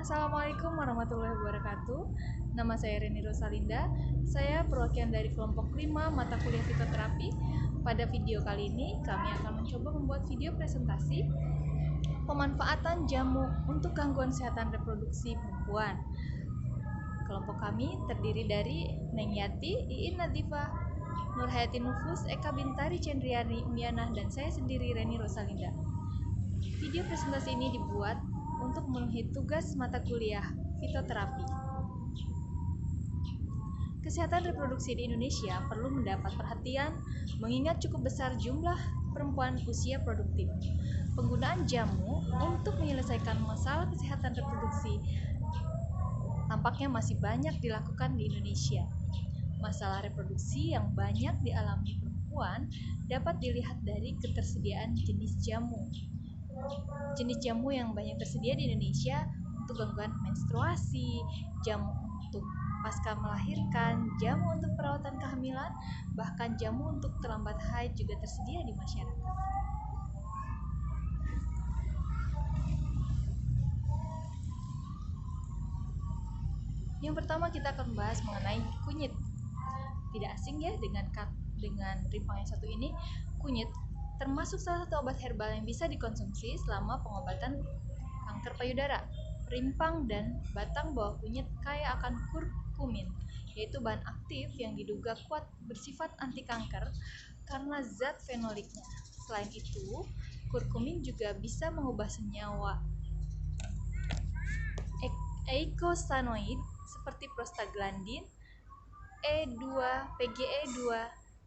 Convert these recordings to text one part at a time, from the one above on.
Assalamualaikum warahmatullahi wabarakatuh. Nama saya Reni Rosalinda. Saya perwakilan dari kelompok 5 mata kuliah fitoterapi. Pada video kali ini kami akan mencoba membuat video presentasi pemanfaatan jamu untuk gangguan kesehatan reproduksi perempuan. Kelompok kami terdiri dari Neng Yati, Iin Nadifah, Nurhayati Nufus, Eka Bintari Cendriani Umianah, dan saya sendiri Reni Rosalinda. Video presentasi ini dibuat untuk memenuhi tugas mata kuliah fitoterapi. Kesehatan reproduksi di Indonesia perlu mendapat perhatian mengingat cukup besar jumlah perempuan usia produktif. Penggunaan jamu untuk menyelesaikan masalah kesehatan reproduksi tampaknya masih banyak dilakukan di Indonesia. Masalah reproduksi yang banyak dialami perempuan dapat dilihat dari ketersediaan jenis jamu. Jenis jamu yang banyak tersedia di Indonesia untuk gangguan menstruasi, jamu untuk pasca melahirkan, jamu untuk perawatan kehamilan, bahkan jamu untuk terlambat haid juga tersedia di masyarakat. Yang pertama kita akan membahas mengenai kunyit. Tidak asing ya dengan rimpang yang satu ini. Kunyit termasuk salah satu obat herbal yang bisa dikonsumsi selama pengobatan kanker payudara. Rimpang dan batang bawah kunyit kaya akan kurkumin, yaitu bahan aktif yang diduga kuat bersifat anti kanker karena zat fenoliknya. Selain itu, kurkumin juga bisa mengubah senyawa eikosanoid seperti prostaglandin E2, PGE2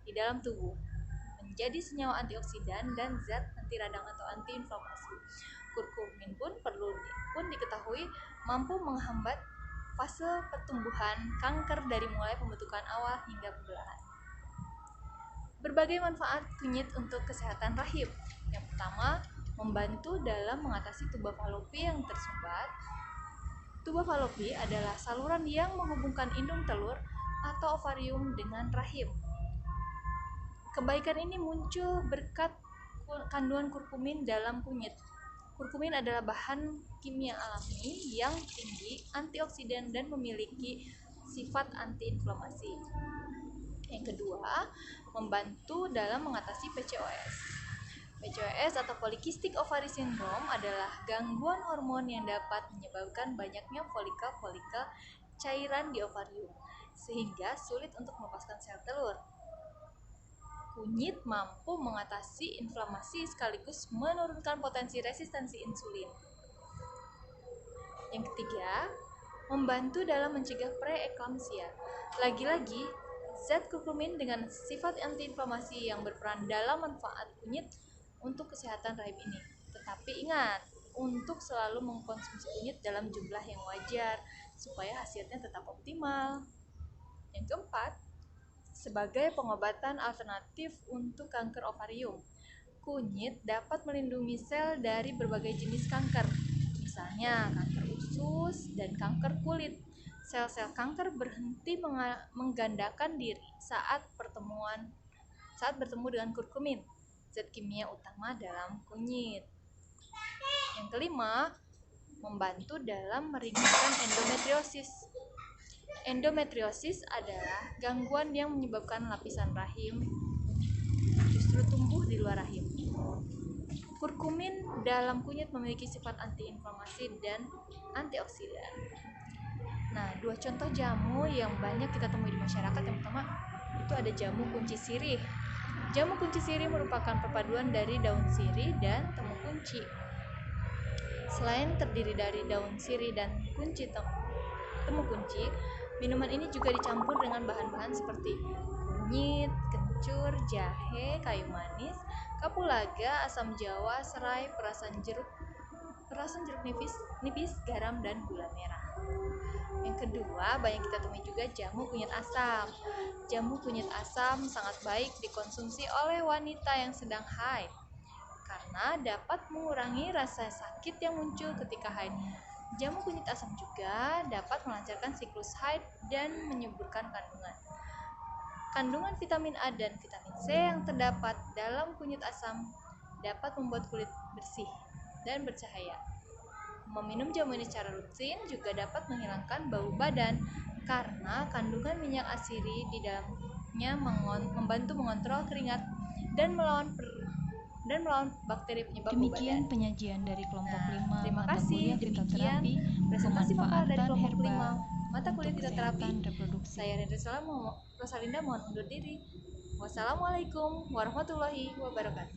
di dalam tubuh menjadi senyawa antioksidan dan zat anti radang atau antiinflamasi. Kurkumin pun diketahui mampu menghambat fase pertumbuhan kanker dari mulai pembentukan awal hingga pembelahan. Berbagai manfaat kunyit untuk kesehatan rahim. Yang pertama, membantu dalam mengatasi tuba falopi yang tersumbat. Tuba falopi adalah saluran yang menghubungkan indung telur atau ovarium dengan rahim. Kebaikan ini muncul berkat kandungan kurkumin dalam kunyit. Kurkumin adalah bahan kimia alami yang tinggi antioksidan dan memiliki sifat antiinflamasi. Yang kedua, membantu dalam mengatasi PCOS. PCOS atau Polycystic Ovary Syndrome adalah gangguan hormon yang dapat menyebabkan banyaknya folikel-folikel cairan di ovarium, sehingga sulit untuk melepaskan sel telur. Kunyit mampu mengatasi inflamasi sekaligus menurunkan potensi resistensi insulin. Yang ketiga, membantu dalam mencegah preeklamsia. Lagi-lagi, zat kurkumin dengan sifat antiinflamasi yang berperan dalam manfaat kunyit untuk kesehatan rahim ini. Tetapi ingat, untuk selalu mengkonsumsi kunyit dalam jumlah yang wajar supaya hasilnya tetap optimal. Yang keempat, sebagai pengobatan alternatif untuk kanker ovarium, kunyit dapat melindungi sel dari berbagai jenis kanker, misalnya kanker usus dan kanker kulit. Sel-sel kanker berhenti menggandakan diri saat bertemu dengan kurkumin, zat kimia utama dalam kunyit. Yang kelima, membantu dalam meringankan endometriosis. Endometriosis adalah gangguan yang menyebabkan lapisan rahim justru tumbuh di luar rahim. Kurkumin dalam kunyit memiliki sifat antiinflamasi dan antioksidan. Nah, dua contoh jamu yang banyak kita temui di masyarakat, yang pertama itu ada jamu kunci sirih. Jamu kunci sirih merupakan perpaduan dari daun sirih dan temu kunci. Selain terdiri dari daun sirih dan temu kunci, minuman ini juga dicampur dengan bahan-bahan seperti kunyit, kencur, jahe, kayu manis, kapulaga, asam jawa, serai, perasan jeruk nipis, garam, dan gula merah. Yang kedua, banyak kita temui juga jamu kunyit asam. Jamu kunyit asam sangat baik dikonsumsi oleh wanita yang sedang haid karena dapat mengurangi rasa sakit yang muncul ketika haid. Jamu kunyit asam juga dapat melancarkan siklus haid dan menyuburkan kandungan. Kandungan vitamin A dan vitamin C yang terdapat dalam kunyit asam dapat membuat kulit bersih dan bercahaya, Meminum jamu ini secara rutin juga dapat menghilangkan bau badan karena kandungan minyak asiri di dalamnya membantu mengontrol keringat dan melawan bakteri penyebab bau Demikian badan. penyajian dari kelompok 5 Terima mata kasih. kuliah Demikian fitoterapi, presentasi vokal dari pemanfaatan kelompok 5 herba mata kuliah untuk fitoterapi. kesehatan reproduksi. Saya Rosalinda mohon undur diri. Wassalamualaikum warahmatullahi wabarakatuh.